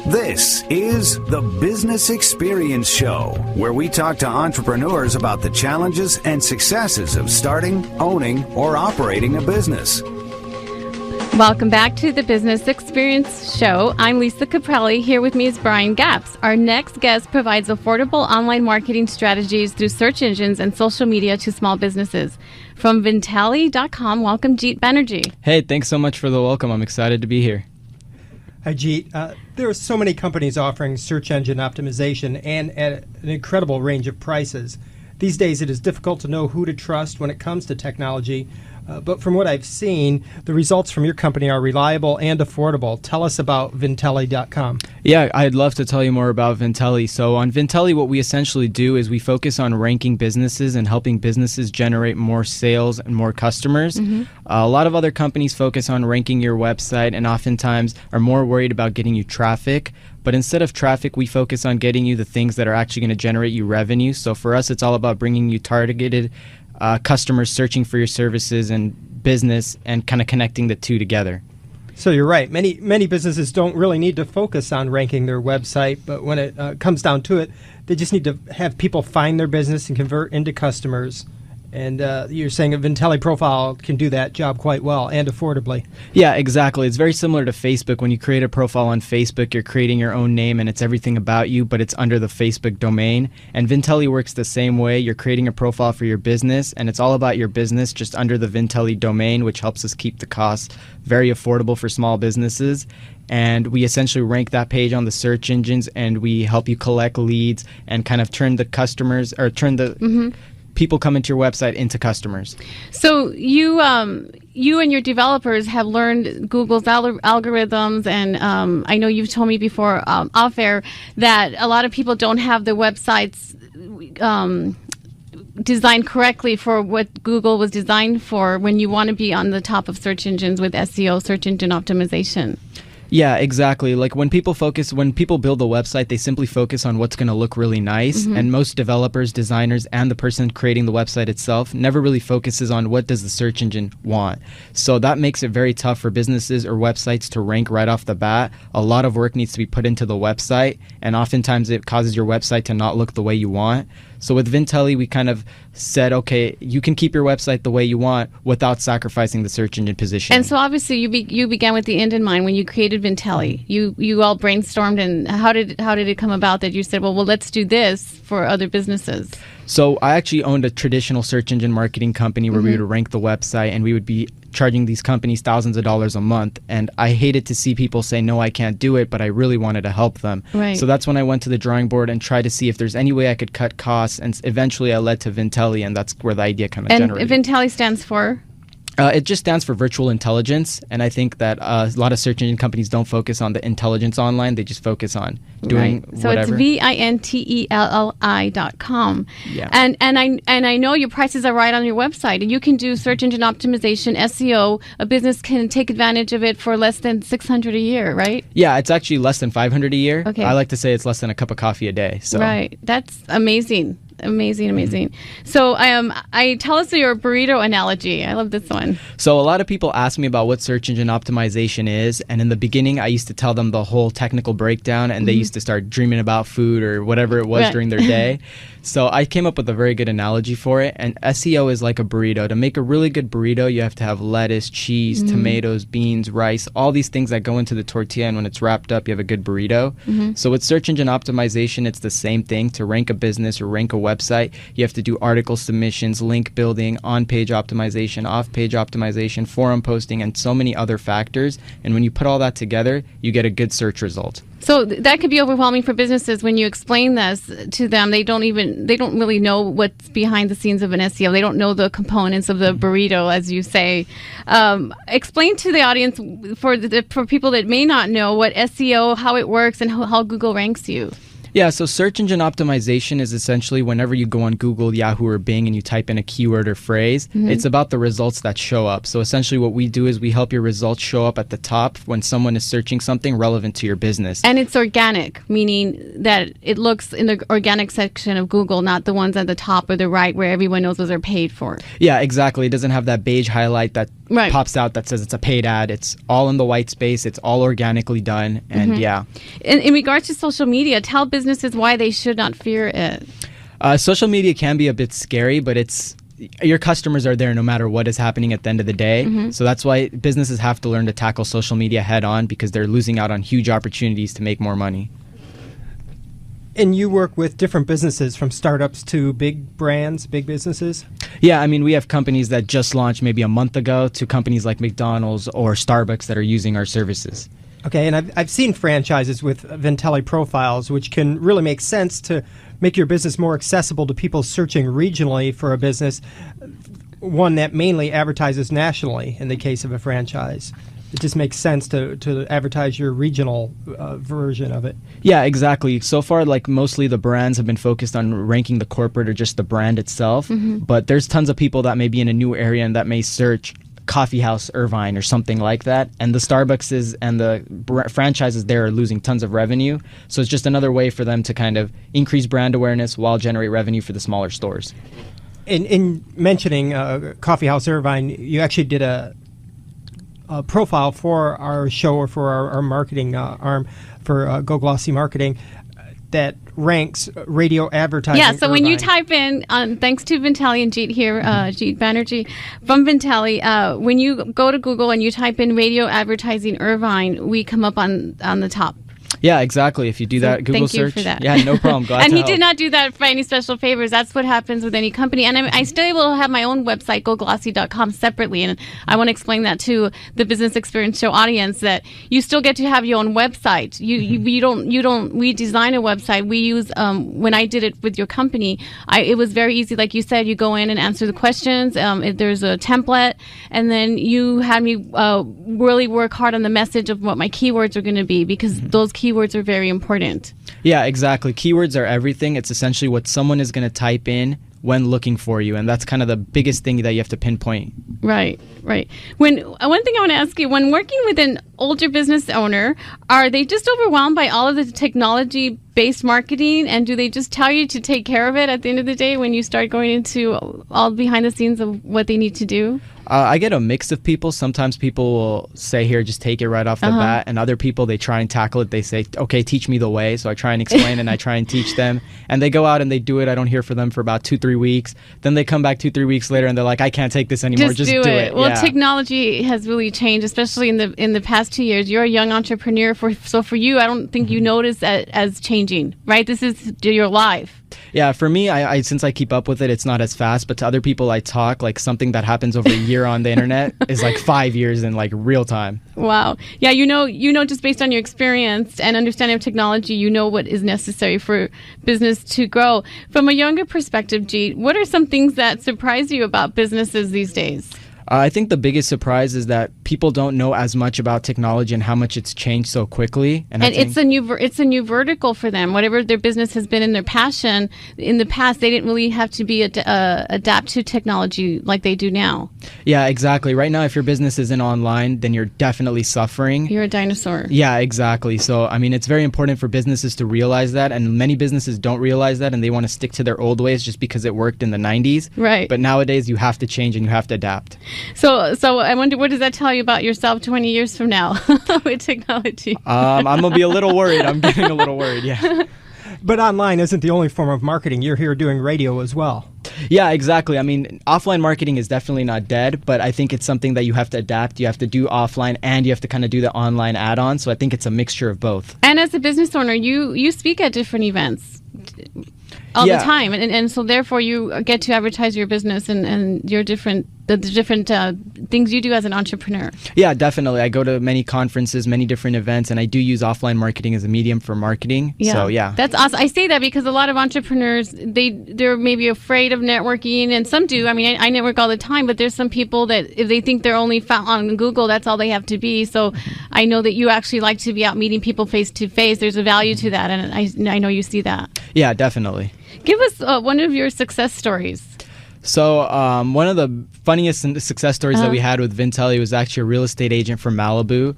This is the Business Experience Show, where we talk to entrepreneurs about the challenges and successes of starting, owning, or operating a business. Welcome back to the Business Experience Show. I'm Lisa Caprelli. Here with me is Brian Gapps. Our next guest provides affordable online marketing strategies through search engines and social media to small businesses. From Vintelli.com, welcome Jeet Banerjee. Hey, thanks so much for the welcome. I'm excited to be here. Hi, Jeet. There are so many companies offering search engine optimization and at an incredible range of prices. These days, it is difficult to know who to trust when it comes to technology. But from what I've seen, the results from your company are reliable and affordable. Tell us about Vintelli.com. Yeah, I'd love to tell you more about Vintelli. So on Vintelli, what we essentially do is we focus on ranking businesses and helping businesses generate more sales and more customers. Mm-hmm. A lot of other companies focus on ranking your website and oftentimes are more worried about getting you traffic. But instead of traffic, we focus on getting you the things that are actually going to generate you revenue. So for us, it's all about bringing you targeted customers searching for your services and business and kind of connecting the two together. So you're right. Many businesses don't really need to focus on ranking their website, but when it comes down to it, they just need to have people find their business and convert into customers. And you're saying a Vintelli profile can do that job quite well and affordably. Yeah, exactly. It's very similar to Facebook. When you create a profile on Facebook, you're creating your own name and it's everything about you, but it's under the Facebook domain. And Vintelli works the same way. You're creating a profile for your business and it's all about your business just under the Vintelli domain, which helps us keep the costs very affordable for small businesses. And we essentially rank that page on the search engines and we help you collect leads and kind of turn the customers or turn the people coming to your website into customers. So you and your developers have learned Google's algorithms, and I know you've told me before off air that a lot of people don't have their websites designed correctly for what Google was designed for when you want to be on the top of search engines with SEO, search engine optimization. Yeah, exactly. Like when people build a website, they simply focus on what's going to look really nice. Mm-hmm. And most developers, designers, and the person creating the website itself never really focuses on what does the search engine want. So that makes it very tough for businesses or websites to rank right off the bat. A lot of work needs to be put into the website, and oftentimes it causes your website to not look the way you want. So with Vintelli, we kind of said, okay, you can keep your website the way you want without sacrificing the search engine position. And so obviously you began with the end in mind when you created Vintelli. You all brainstormed, and how did it come about that you said, well, let's do this for other businesses? So I actually owned a traditional search engine marketing company where we would rank the website and we would be charging these companies thousands of dollars a month. And I hated to see people say, no, I can't do it, but I really wanted to help them. Right. So that's when I went to the drawing board and tried to see if there's any way I could cut costs. And eventually I led to Vintelli, and that's where the idea kind of generated. And Vintelli stands for? It just stands for virtual intelligence, and I think that a lot of search engine companies don't focus on the intelligence online. They just focus on doing so whatever. So it's Vintelli.com. Yeah. And I know your prices are right on your website, and you can do search engine optimization, SEO. A business can take advantage of it for less than $600 a year, right? Yeah, it's actually less than $500 a year. Okay. I like to say it's less than a cup of coffee a day. So. Right. That's amazing. Amazing. Mm-hmm. So I tell us your burrito analogy. I love this one. So a lot of people ask me about what search engine optimization is, and in the beginning I used to tell them the whole technical breakdown, and they used to start dreaming about food or whatever it was during their day. So I came up with a very good analogy for it, and SEO is like a burrito. To make a really good burrito, you have to have lettuce, cheese, tomatoes, beans, rice, all these things that go into the tortilla, and when it's wrapped up, you have a good burrito. So with search engine optimization, it's the same thing. To rank a business or rank a website, you have to do article submissions, link building, on-page optimization, off-page optimization, forum posting, and so many other factors. And when you put all that together, you get a good search result. So that could be overwhelming for businesses when you explain this to them. They don't really know what's behind the scenes of an SEO. They don't know the components of the burrito, as you say. Explain to the audience for people that may not know what SEO, how it works, and how Google ranks you. Yeah, so search engine optimization is essentially whenever you go on Google, Yahoo, or Bing and you type in a keyword or phrase, it's about the results that show up. So essentially what we do is we help your results show up at the top when someone is searching something relevant to your business. And it's organic, meaning that it looks in the organic section of Google, not the ones at the top or the right where everyone knows what they're paid for. Yeah, exactly. It doesn't have that beige highlight that pops out that says it's a paid ad. It's all in the white space. It's all organically done. And In regards to social media, tell businesses why they should not fear it. Social media can be a bit scary, but your customers are there no matter what is happening at the end of the day. So that's why businesses have to learn to tackle social media head on, because they're losing out on huge opportunities to make more money. And you work with different businesses, from startups to big brands, big businesses? Yeah, I mean, we have companies that just launched maybe a month ago to companies like McDonald's or Starbucks that are using our services. Okay, and I've seen franchises with Vintelli profiles, which can really make sense to make your business more accessible to people searching regionally for a business, one that mainly advertises nationally in the case of a franchise. It just makes sense to advertise your regional version of it. Yeah, exactly. So far, like, mostly the brands have been focused on ranking the corporate or just the brand itself. But there's tons of people that may be in a new area and that may search Coffee House Irvine or something like that. And the Starbuckses and the franchises there are losing tons of revenue. So it's just another way for them to kind of increase brand awareness while generate revenue for the smaller stores. In mentioning Coffee House Irvine, you actually did a profile for our show, or for our marketing arm for Go Glossy Marketing, that ranks radio advertising. Yeah, so when you Irvine. type in, thanks to Vintelli and Jeet here, Jeet Banerjee from Vintelli, when you go to Google and you type in radio advertising Irvine, we come up on the top. Yeah, exactly. If you do that Google thank you search. for that. Yeah, no problem. Glad And to he help. did not do that for any special favors. That's what happens with any company. And I still will have my own website, goglossy.com, separately. And I want to explain that to the Business Experience Show audience, that you still get to have your own website. We design a website. We use, when I did it with your company, it was very easy. Like you said, you go in and answer the questions. There's a template. And then you had me really work hard on the message of what my keywords are going to be, because those keywords are very important. Yeah, exactly. Keywords are everything. It's essentially what someone is going to type in when looking for you, and that's kind of the biggest thing that you have to pinpoint. Right. One thing I want to ask you, when working with an older business owner, are they just overwhelmed by all of the technology-based marketing, and do they just tell you to take care of it at the end of the day when you start going into all behind the scenes of what they need to do? I get a mix of people. Sometimes people will say, here, just take it right off the bat. And other people, they try and tackle it. They say, okay, teach me the way. So I try and explain and I try and teach them. And they go out and they do it. I don't hear from them for about 2-3 weeks. Then they come back 2-3 weeks later and they're like, I can't take this anymore. Just do it. Well, yeah. Technology has really changed, especially in the past 2 years. You're a young entrepreneur. So for you, I don't think you notice that as changing, right? This is your life. Yeah, for me, I since I keep up with it, it's not as fast. But to other people I talk, like something that happens over a year on the internet is like 5 years in like real time. Wow. Yeah, you know, just based on your experience and understanding of technology, you know what is necessary for business to grow. From a younger perspective, Jeet, what are some things that surprise you about businesses these days? I think the biggest surprise is that people don't know as much about technology and how much it's changed so quickly. And it's a new vertical for them. Whatever their business has been in their passion in the past, they didn't really have to be adapt to technology like they do now. Yeah, exactly. Right now, if your business isn't online, then you're definitely suffering. You're a dinosaur. Yeah, exactly. So, I mean, it's very important for businesses to realize that, and many businesses don't realize that, and they want to stick to their old ways just because it worked in the 90s. Right. But nowadays, you have to change and you have to adapt. So I wonder, what does that tell you about yourself 20 years from now with technology? I'm going to be a little worried. I'm getting a little worried, yeah. But online isn't the only form of marketing. You're here doing radio as well. Yeah, exactly. I mean, offline marketing is definitely not dead, but I think it's something that you have to adapt. You have to do offline and you have to kind of do the online add-on. So I think it's a mixture of both. And as a business owner, you speak at different events all the time. And so therefore you get to advertise your business and your different things you do as an entrepreneur. Yeah, definitely. I go to many conferences, many different events, and I do use offline marketing as a medium for marketing. Yeah. So, yeah. That's awesome. I say that because a lot of entrepreneurs, they're maybe afraid of networking, and some do. I mean, I network all the time, but there's some people that if they think they're only found on Google, that's all they have to be. So I know that you actually like to be out meeting people face to face. There's a value to that, and I know you see that. Yeah, definitely. Give us one of your success stories. So one of the funniest success stories that we had with Vintelli was actually a real estate agent from Malibu.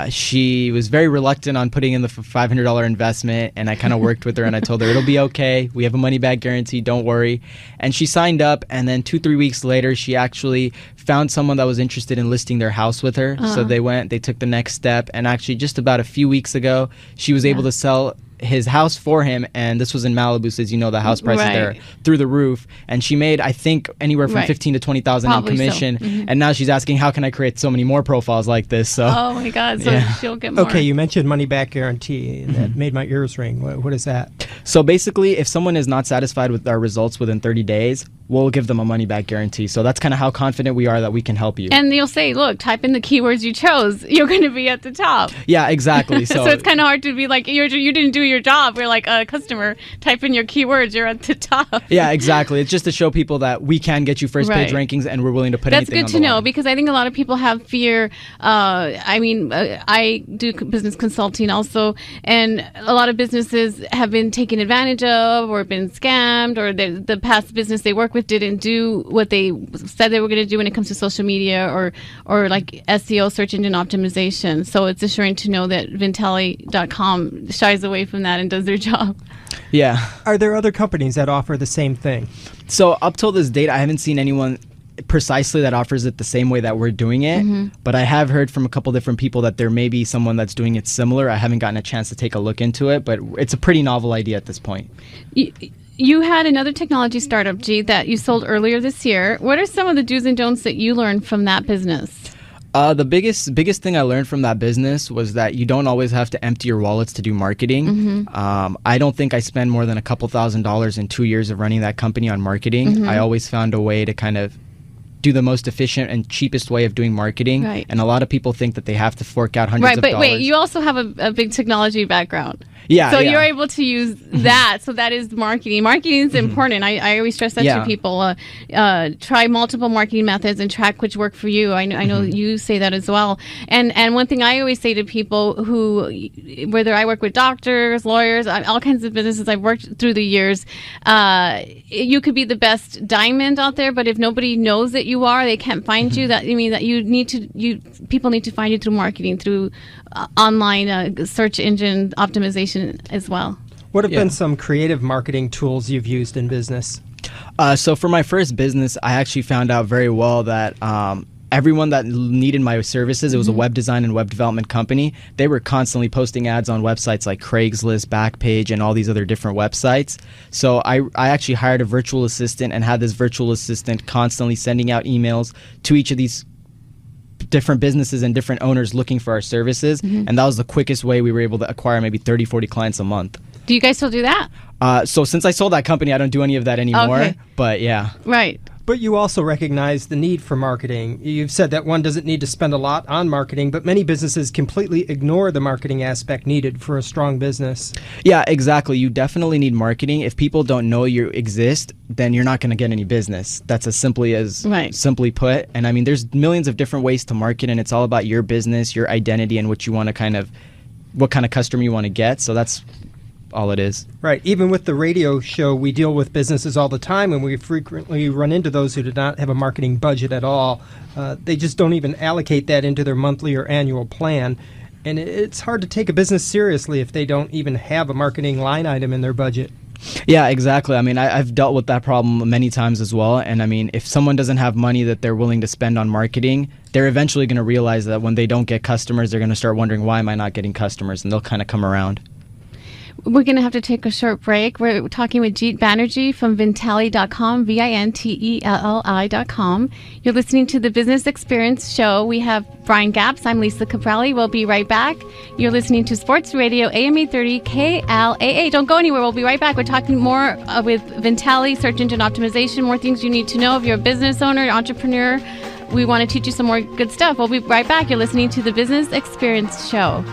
She was very reluctant on putting in the $500 investment, and I kind of worked with her, and I told her it'll be okay. We have a money back guarantee, don't worry. And she signed up, and then 2-3 weeks later, she actually found someone that was interested in listing their house with her. So they took the next step, and actually just about a few weeks ago, she was able to sell his house for him, and this was in Malibu, so as you know, the house prices there are through the roof, and she made, I think, anywhere from $15,000 to $20,000 in commission. And now she's asking, how can I create so many more profiles like this? So oh my God, so she'll get more. Okay, you mentioned money back guarantee, and that made my ears ring. What is that? So basically, if someone is not satisfied with our results within 30 days, we'll give them a money back guarantee. So that's kind of how confident we are that we can help you. And you'll say, look, type in the keywords you chose, you're going to be at the top. Yeah, exactly. So it's kind of hard to be like, you didn't do your job. We're like, a customer, type in your keywords, you're at the top. Yeah, exactly. It's just to show people that we can get you first page rankings, and we're willing to put anything on the line. That's good to know, because I think a lot of people have fear. I do business consulting also, and a lot of businesses have been taken advantage of or been scammed, or the past business they work with didn't do what they said they were going to do when it comes to social media or like SEO, search engine optimization. So it's assuring to know that Vintelli.com shies away from that and does their job. Yeah. Are there other companies that offer the same thing? So up till this date, I haven't seen anyone precisely that offers it the same way that we're doing it. But I have heard from a couple different people that there may be someone that's doing it similar. I haven't gotten a chance to take a look into it, but it's a pretty novel idea at this point. You had another technology startup, G, that you sold earlier this year. What are some of the do's and don'ts that you learned from that business? The biggest thing I learned from that business was that you don't always have to empty your wallets to do marketing. I don't think I spent more than a couple $1,000s in 2 years of running that company on marketing. I always found a way to kind of do the most efficient and cheapest way of doing marketing. And a lot of people think that they have to fork out hundreds of dollars. But wait, you also have a big technology background. Yeah. So you're able to use that. So that is marketing. Marketing is important. I always stress that to people. Try multiple marketing methods and track which work for you. I know you say that as well. And one thing I always say to people who, whether I work with doctors, lawyers, all kinds of businesses I've worked through the years, you could be the best diamond out there, but if nobody knows that you are, they can't find you. That people need to find you through marketing, through online search engine optimization as well. What have been some creative marketing tools you've used in business? So for my first business, I actually found out very well that everyone that needed my services, it was a web design and web development company, they were constantly posting ads on websites like Craigslist, Backpage, and all these other different websites. So I actually hired a virtual assistant and had this virtual assistant constantly sending out emails to each of these different businesses and different owners looking for our services. And that was the quickest way we were able to acquire maybe 30-40 clients a month. Do you guys still do that? So since I sold that company, I don't do any of that anymore. But yeah. Right. But you also recognize the need for marketing. You've said that one doesn't need to spend a lot on marketing, but many businesses completely ignore the marketing aspect needed for a strong business. Yeah, exactly. You definitely need marketing. If people don't know you exist, then you're not going to get any business. That's as simply put. And I mean, there's millions of different ways to market, and it's all about your business, your identity, and what you want to what kind of customer you want to get. So that's all it is. Right. Even with the radio show, we deal with businesses all the time, and we frequently run into those who do not have a marketing budget at all. They just don't even allocate that into their monthly or annual plan. And it's hard to take a business seriously if they don't even have a marketing line item in their budget. Yeah, exactly. I mean, I've dealt with that problem many times as well. And I mean, if someone doesn't have money that they're willing to spend on marketing, they're eventually going to realize that when they don't get customers, they're going to start wondering, why am I not getting customers? And they'll kind of come around. We're going to have to take a short break. We're talking with Jeet Banerjee from Vintelli.com, Vintelli.com. You're listening to the Business Experience Show. We have Brian Gapps. I'm Lisa Caprelli. We'll be right back. You're listening to Sports Radio, AM 830, KLAA. Don't go anywhere. We'll be right back. We're talking more with Vintelli, search engine optimization, more things you need to know if you're a business owner, entrepreneur. We want to teach you some more good stuff. We'll be right back. You're listening to the Business Experience Show.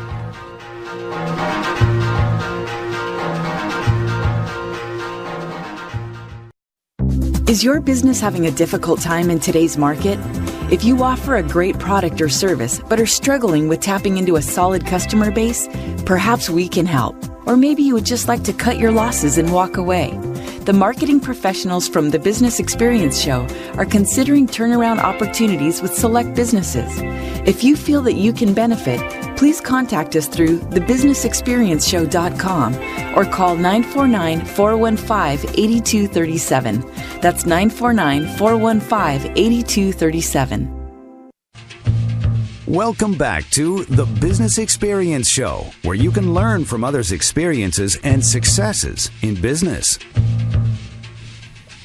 Is your business having a difficult time in today's market? If you offer a great product or service but are struggling with tapping into a solid customer base, perhaps we can help. Or maybe you would just like to cut your losses and walk away. the marketing professionals from the Business Experience Show are considering turnaround opportunities with select businesses. If you feel that you can benefit, please contact us through thebusinessexperienceshow.com or call 949-415-8237. That's 949-415-8237. Welcome back to The Business Experience Show, where you can learn from others' experiences and successes in business.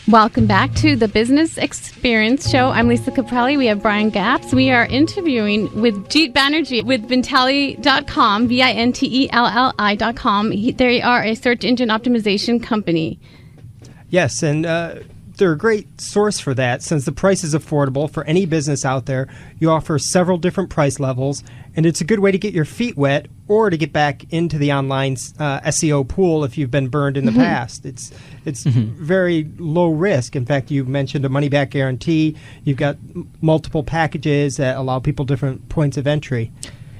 Welcome back to the Business Experience Show. I'm Lisa Caprelli. We have Brian Gapps. We are interviewing with Jeet Banerjee with Vintelli.com, Vintelli.com. They are a search engine optimization company. Yes, and they're a great source for that. Since the price is affordable for any business out there, you offer several different price levels, and it's a good way to get your feet wet or to get back into the online SEO pool if you've been burned in the past. It's very low risk. In fact, you mentioned a money-back guarantee. You've got multiple packages that allow people different points of entry.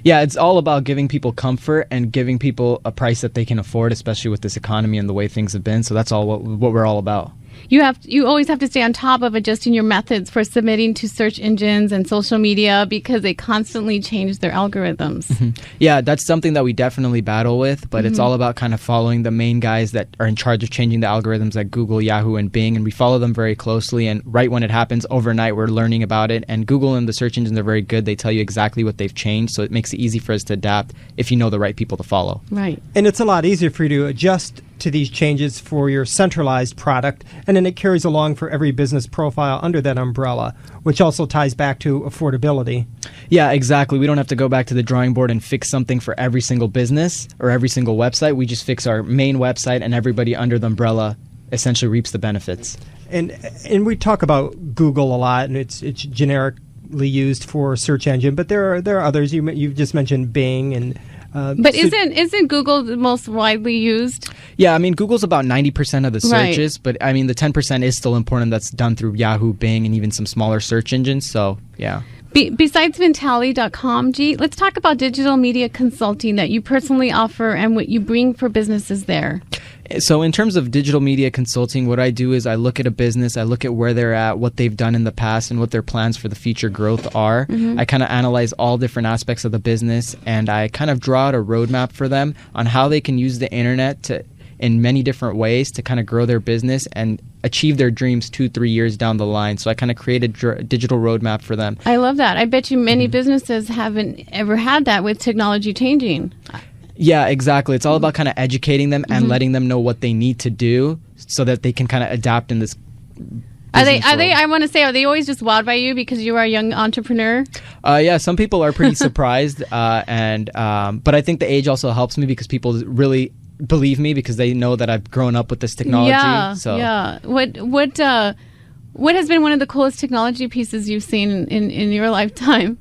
Yeah, it's all about giving people comfort and giving people a price that they can afford, especially with this economy and the way things have been. So that's all what we're all about. You always have to stay on top of adjusting your methods for submitting to search engines and social media because they constantly change their algorithms. Yeah, that's something that we definitely battle with, but it's all about kind of following the main guys that are in charge of changing the algorithms like Google, Yahoo, and Bing, and we follow them very closely, and right when it happens overnight, we're learning about it, and Google and the search engines are very good. They tell you exactly what they've changed, so it makes it easy for us to adapt if you know the right people to follow. Right. And it's a lot easier for you to adjust to these changes for your centralized product, and then it carries along for every business profile under that umbrella, which also ties back to affordability. Yeah, exactly. We don't have to go back to the drawing board and fix something for every single business or every single website. We just fix our main website, and everybody under the umbrella essentially reaps the benefits. And we talk about Google a lot, and it's generically used for search engine, but there are others. You've just mentioned Bing and. But isn't Google the most widely used? Yeah, I mean, Google's about 90% of the searches, but I mean, the 10% is still important that's done through Yahoo, Bing, and even some smaller search engines, so yeah. Besides Vintelli.com, Jeet, let's talk about digital media consulting that you personally offer and what you bring for businesses there. So in terms of digital media consulting, what I do is I look at a business, I look at where they're at, what they've done in the past, and what their plans for the future growth are. I kind of analyze all different aspects of the business, and I kind of draw out a roadmap for them on how they can use the internet in many different ways to kind of grow their business and achieve their dreams 2-3 years down the line. So I kind of create a digital roadmap for them. I love that. I bet you many businesses haven't ever had that with technology changing. Yeah, exactly. It's all about kind of educating them and letting them know what they need to do so that they can kind of adapt in this Are they? I want to say, are they always just wowed by you because you are a young entrepreneur? Yeah, some people are pretty surprised, but I think the age also helps me because people really believe me because they know that I've grown up with this technology. Yeah. What has been one of the coolest technology pieces you've seen in your lifetime?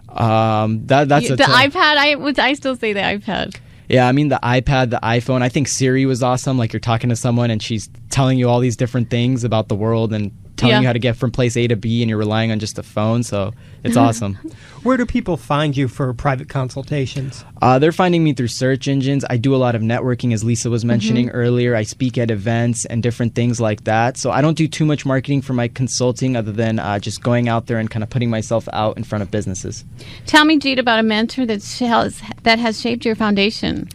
That's the iPad. I still say the iPad. Yeah, I mean the iPad, the iPhone. I think Siri was awesome. Like you're talking to someone and she's telling you all these different things about the world and telling you how to get from place A to B, and you're relying on just a phone. So it's awesome. Where do people find you for private consultations? They're finding me through search engines. I do a lot of networking, as Lisa was mentioning earlier. I speak at events and different things like that. So I don't do too much marketing for my consulting other than just going out there and kind of putting myself out in front of businesses. Tell me, Jeet, about a mentor that has shaped your foundation.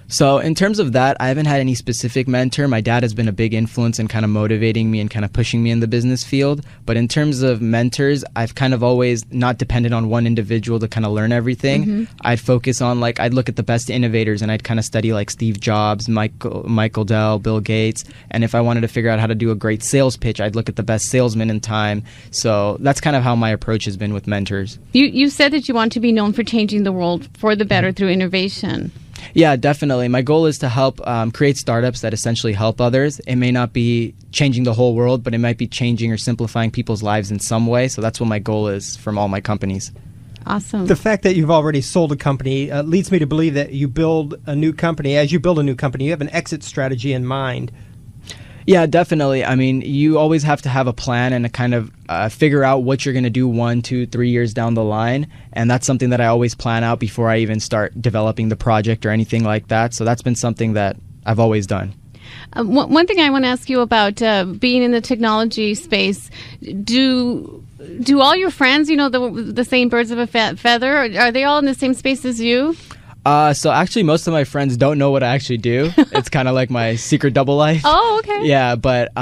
So in terms of that, I haven't had any specific mentor. My dad has been a big influence in kind of motivating me and kind of pushing me in the business field. But in terms of mentors, I've kind of always not depended on one individual to kind of learn everything. I'd focus on, like, I'd look at the best innovators and I'd kind of study like Steve Jobs, Michael Dell, Bill Gates. And if I wanted to figure out how to do a great sales pitch, I'd look at the best salesmen in time. So that's kind of how my approach has been with mentors. You said that you want to be known for changing the world for the better through innovation. Yeah, definitely. My goal is to help create startups that essentially help others. It may not be changing the whole world, but it might be changing or simplifying people's lives in some way. So that's what my goal is from all my companies. Awesome. The fact that you've already sold a company leads me to believe that you build a new company. As you build a new company, you have an exit strategy in mind. Yeah, definitely. I mean, you always have to have a plan and to kind of figure out what you're going to do 1, 2, 3 years down the line. And that's something that I always plan out before I even start developing the project or anything like that. So that's been something that I've always done. One thing I want to ask you about being in the technology space, do all your friends, the same birds of a feather, are they all in the same space as you? So actually, most of my friends don't know what I actually do. It's kind of like my secret double life. Oh, okay. Yeah, but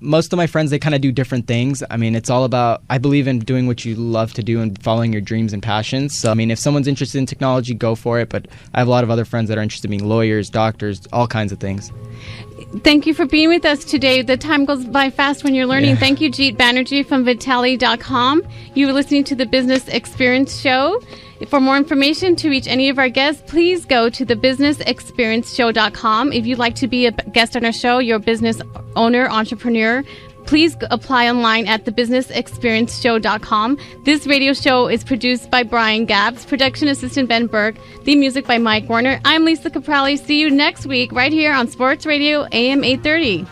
most of my friends, they kind of do different things. I mean, it's all about, I believe in doing what you love to do and following your dreams and passions. So, I mean, if someone's interested in technology, go for it. But I have a lot of other friends that are interested in being lawyers, doctors, all kinds of things. Thank you for being with us today. The time goes by fast when you're learning. Yeah. Thank you, Jeet Banerjee from Vintelli.com. You were listening to the Business Experience Show. For more information, to reach any of our guests, please go to thebusinessexperienceshow.com. If you'd like to be a guest on our show, you're a business owner, entrepreneur, please apply online at thebusinessexperienceshow.com. This radio show is produced by Brian Gabbs, production assistant Ben Burke, the music by Mike Warner. I'm Lisa Caprelli. See you next week right here on Sports Radio AM 830.